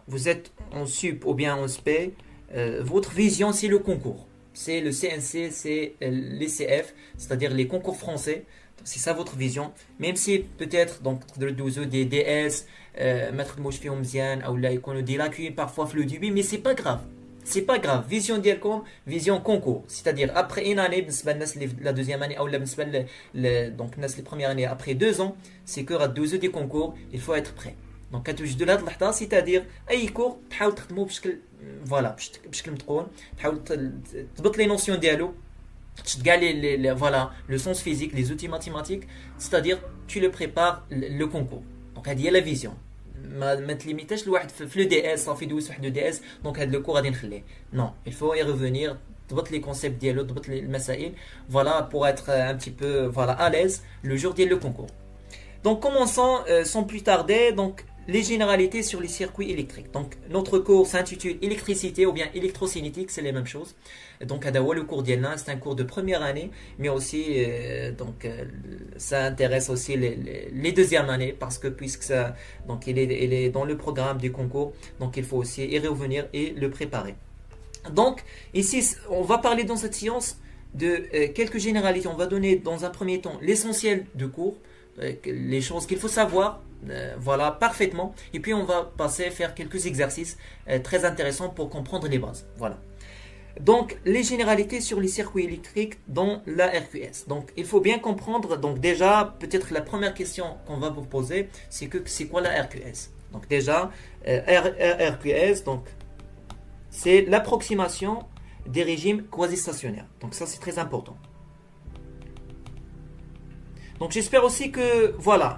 vous êtes en sup ou bien en spé, votre vision c'est le concours. C'est le CNC, c'est les CF, c'est-à-dire les concours français. C'est ça votre vision. Même si peut-être donc des DS, mettre الموش فيهم مزيان او لا يكونوا des lacunes parfois في le début, mais c'est pas grave. C'est pas grave. Vision ديالكم vision concours. C'est-à-dire après une année بالنسبه للناس اللي la deuxième année ou بالنسبه donc الناس les premières années après 2 ans, c'est que à 2 ans des concours, il faut être prêt. دونك كتوجدوا لهاد اللحظه سيتادير اي كور تحاول تخدموا بشكل فوالا بشكل متقون تحاول تضبط لي نوسيون ديالو تشد كاع لي فوالا لو سونس فيزيك لي زوتي ماتيماتيك سيتادير tu le prépares le concours دونك هذه هي لا فيزيون ما تليميتاش لواحد في لو دي اس صافي دوز واحد لو دي اس دونك هاد لو كور غادي نخليه نو il faut y revenir تضبط لي كونسيبت ديالو تضبط لي المسائل فوالا pour être un petit peu voilà à l'aise le jour ديال le concours. Donc commençons sans plus tarder donc les généralités sur les circuits électriques. Donc notre cours s'intitule électricité ou bien électrocinétique, c'est les mêmes choses. Donc le cours d'Yelna, c'est un cours de première année, mais aussi ça intéresse aussi les deuxièmes années parce que puisque ça donc il est dans le programme du concours, donc il faut aussi y revenir et le préparer. Donc ici on va parler dans cette séance de quelques généralités. On va donner dans un premier temps l'essentiel du cours, les choses qu'il faut savoir voilà parfaitement, et puis on va passer à faire quelques exercices très intéressants pour comprendre les bases. Voilà. Donc les généralités sur les circuits électriques dans la RQS. Donc il faut bien comprendre, donc déjà peut-être la première question qu'on va vous poser, c'est que c'est quoi la RQS. Donc déjà RQS, donc c'est l'approximation des régimes quasi-stationnaires. Donc ça c'est très important. Donc j'espère aussi que voilà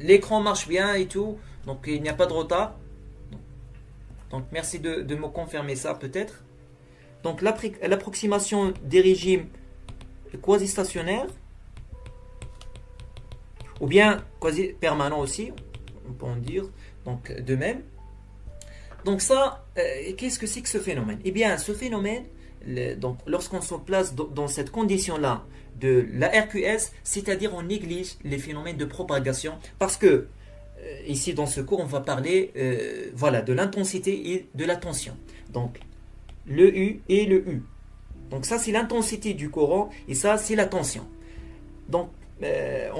l'écran marche bien et tout, donc il n'y a pas de retard. Donc merci de me confirmer ça peut-être. Donc l'approximation des régimes quasi-stationnaires ou bien quasi-permanents aussi, on peut en dire donc de même. Donc ça, qu'est-ce que c'est que ce phénomène? Eh bien ce phénomène, donc lorsqu'on se place dans cette condition-là de la RQS, c'est-à-dire on néglige les phénomènes de propagation parce que ici dans ce cours on va parler voilà, de l'intensité et de la tension. Donc le U et le U. Donc ça c'est l'intensité du courant et ça c'est la tension. Donc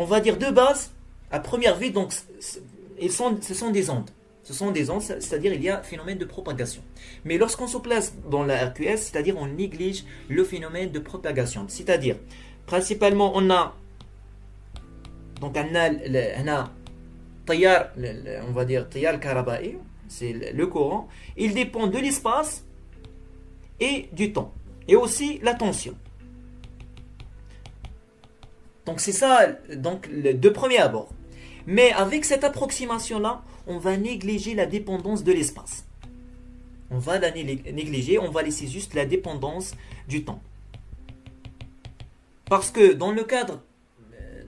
on va dire de base, à première vue, donc ce sont des ondes. Ce sont des ondes, c'est-à-dire il y a un phénomène de propagation. Mais lorsqu'on se place dans la RQS, c'est-à-dire on néglige le phénomène de propagation. C'est-à-dire, principalement, on a donc on a tayar, on va dire tayar karaba'i, c'est le courant. Il dépend de l'espace et du temps, et aussi la tension. Donc c'est ça, donc de premier abord. Mais avec cette approximation-là, on va négliger la dépendance de l'espace. On va la négliger, on va laisser juste la dépendance du temps. Parce que dans le cadre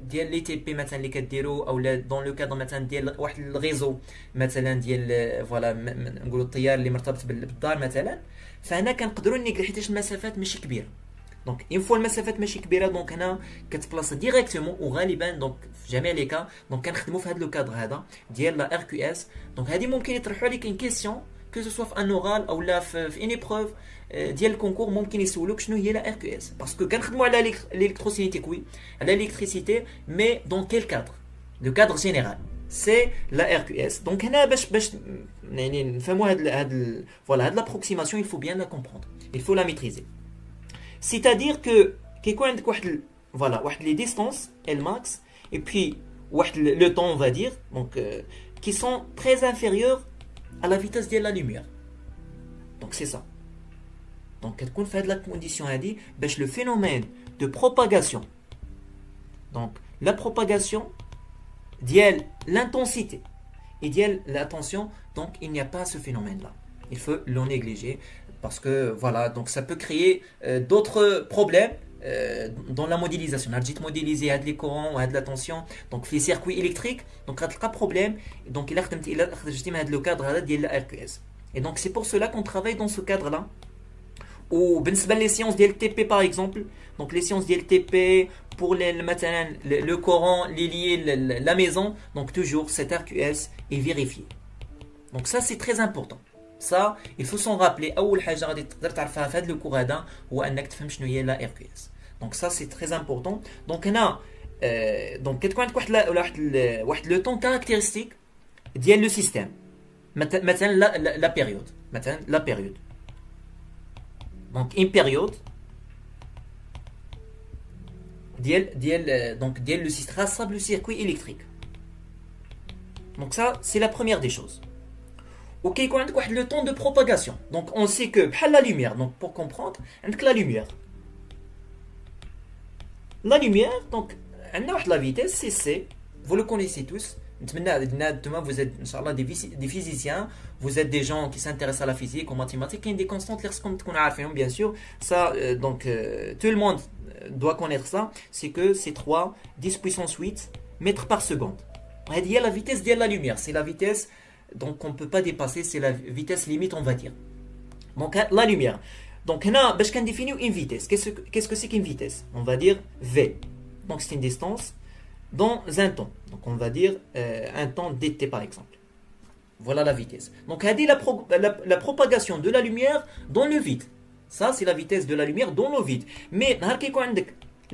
ديال لي تي بي مثلا اللي كديروا او dans le cadre مثلا ديال واحد الريزو مثلا ديال فوالا نقولوا التيار اللي مرتبط بالدار مثلا فهنا كنقدروا نيكل حيت المسافات ماشي كبيره دونك اون فوا المسافات ماشي كبيره دونك هنا كتبلاصا ديريكتومون وغالبا دونك في جميع لي كا دونك كنخدموا في هذا لو كادر هذا ديال لا ار كيو اس دونك هذه ممكن يطرحوا عليك ان كيسيون que ce soit في ان اورال او لا في ان ايبروف ديال الكونكور ممكن يسولوك شنو هي لا ار كيو اس باسكو كنخدموا على الالكتروسينيتيك وي على الالكتريسيتي مي دون كيل كادر لو كادر جينيرال سي لا ار كيو اس دونك هنا باش يعني نفهموا هاد فوالا هاد لابروكسيماسيون il faut bien la comprendre il faut la maîtriser c'est-à-dire que كيكون عندك واحد فوالا واحد لي ديستانس ال ماكس et puis واحد le temps on va dire donc qui sont très inférieurs à la vitesse de la lumière. Donc c'est ça. Donc كتكون في هاد la condition هادي باش le phénomène de propagation. Donc la propagation ديال l'intensité et ديال la tension, donc il n'y a pas ce phénomène là. Il faut l'en négliger parce que voilà, donc ça peut créer d'autres problèmes dans la modélisation. On a modéliser les courants ou la tension donc في circuit électrique donc غتلقى problème donc il a خدمتي مع هذا le cadre هذا ديال la RQS et donc c'est pour cela qu'on travaille dans ce cadre là ou بالنسبه les séances ديال TP par exemple donc les séances ديال TP pour مثلا le courant lié la maison donc toujours cette RQS est vérifiée Donc ça c'est très important. Ça il faut s'en rappeler. اول حاجه غادي تقدر تعرفها في هذا الكور هذا هو انك تفهم شنو هي لا ار كيو اس. دونك ça c'est très important. دونك هنا دونك كتكون عندك واحد لو طون كاركتيرستيك ديال لو سيستيم. مثلا لا بيريود، مثلا لا بيريود. دونك une période ديال le système traçable le circuit électrique. Donc ça c'est la première des choses. OK, يكون عندك واحد le temps de propagation. Donc on sait que بحال la lumière. Donc pour comprendre عندك la lumière. La lumière donc عندنا واحد la vitesse c'est c. Vous le connaissez tous. Demain vous êtes inchallah des physiciens, vous êtes des gens qui s'intéressent à la physique, aux mathématiques, il y a des constantes qu'on a bien sûr. Ça tout le monde doit connaître ça, c'est que c'est 3 10 puissance 8 mètres par seconde. Il y a la vitesse de la lumière, c'est la vitesse donc on ne peut pas dépasser, c'est la vitesse limite on va dire. Donc la lumière. Donc là, باش كنديفينيو une vitesse. Qu'est-ce que c'est qu'une vitesse? On va dire v. Donc c'est une distance dans un temps. Donc on va dire un temps dt par exemple. Voilà la vitesse. Donc la propagation de la lumière dans le vide. Ça c'est la vitesse de la lumière dans le vide. Mais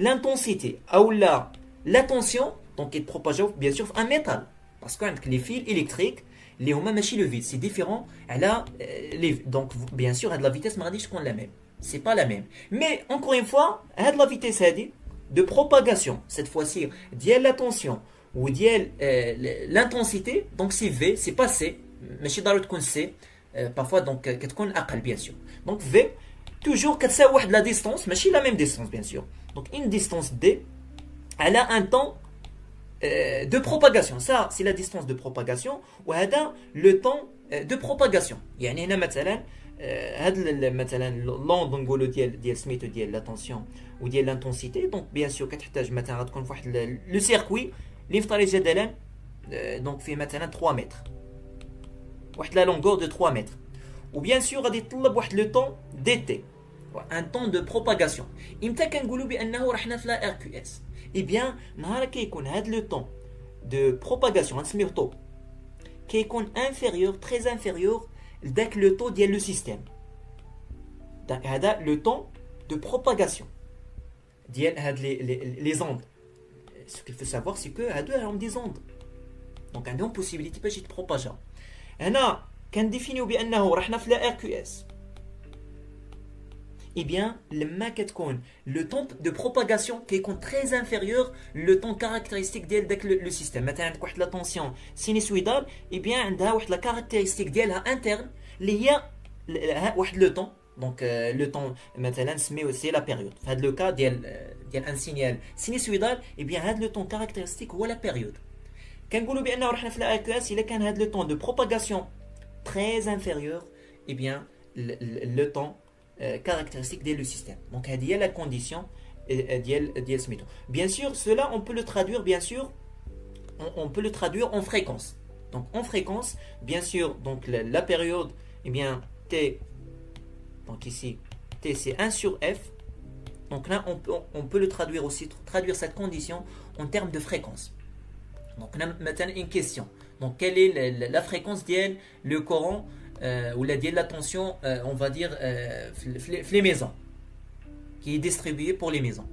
l'intensité ou l'attention donc elle propage bien sûr un métal parce que les fils électriques les huma machi le vide, c'est différent. Donc bien sûr la vitesse ما غاديش تكون la même. C'est pas la même. Mais encore une fois, la vitesse de propagation cette fois-ci ديال la tension ou ديال l'intensité donc c'est v, c'est pas c. ماشي ضروري تكون c. Parfois donc كتكون اقل bien sûr. Donc v toujours كتساوي واحد la distance ماشي la même distance bien sûr. Donc une distance d elle a un temps de propagation. Ça c'est la distance de propagation وهذا le temps de propagation. يعني هنا مثلا هذا مثلا لوند نقولوا ديال سميتو ديال لاتونسيون وديال لانتونسيتي. دونك بيان سور كتحتاج مثلا غتكون فواحد لو سيركوي اللي نفترض جدلا دونك فيه مثلا 3 متر، واحد لا لونغور دو 3 متر، وبيان سور غادي يطلب واحد لو طون دي تي ان طون دو بروباغاسيون. امتى كنقولوا بانه راه حنا في لا ار كيو اس؟ اي بيان نهار كيكون هذا لو طون دو بروباغاسيون غنسميوه طو كيكون انفيريور تري انفيريور لذاك لو طو ديال لو سيستيم. هذا لو طون دو بروباغاسيون ديال هاد لي زوند. Ce qu'il faut savoir c'est que هادو راهم دي زوند دونك عندهم بوسيبيليتي باش يتبروباجا. هنا كنديفينيو بانه راه حنا في لا ار كيو اس. Eh bien, لما كتكون le temps de propagation كيكون très inférieur le temps caractéristique ديال داك le système. مثلا عندك واحد لا tension sinusoïdale, eh bien عندها واحد la caractéristique ديالها interne اللي هي واحد le temps. Donc le temps مثلا نسميو سي la période. في هذا le cas ديال un signal sinusoïdal, eh bien هذا le temps caractéristique هو la période. كنقولوا بانه راه حنا في لا AQS الا كان هذا le temps de propagation très inférieur, eh bien le temps caractéristique de le système. Donc il y a la condition ديال سميتو. Bien sûr, cela on peut le traduire bien sûr on peut le traduire en fréquence. Donc en fréquence, bien sûr, donc la période eh bien t donc ici t c'est 1 sur f. Donc là on peut le traduire aussi traduire cette condition en termes de fréquence. Donc on a maintenant une question. Donc quelle est la fréquence ديال le courant ou la tension on va dire les maisons qui est distribuée pour les maisons.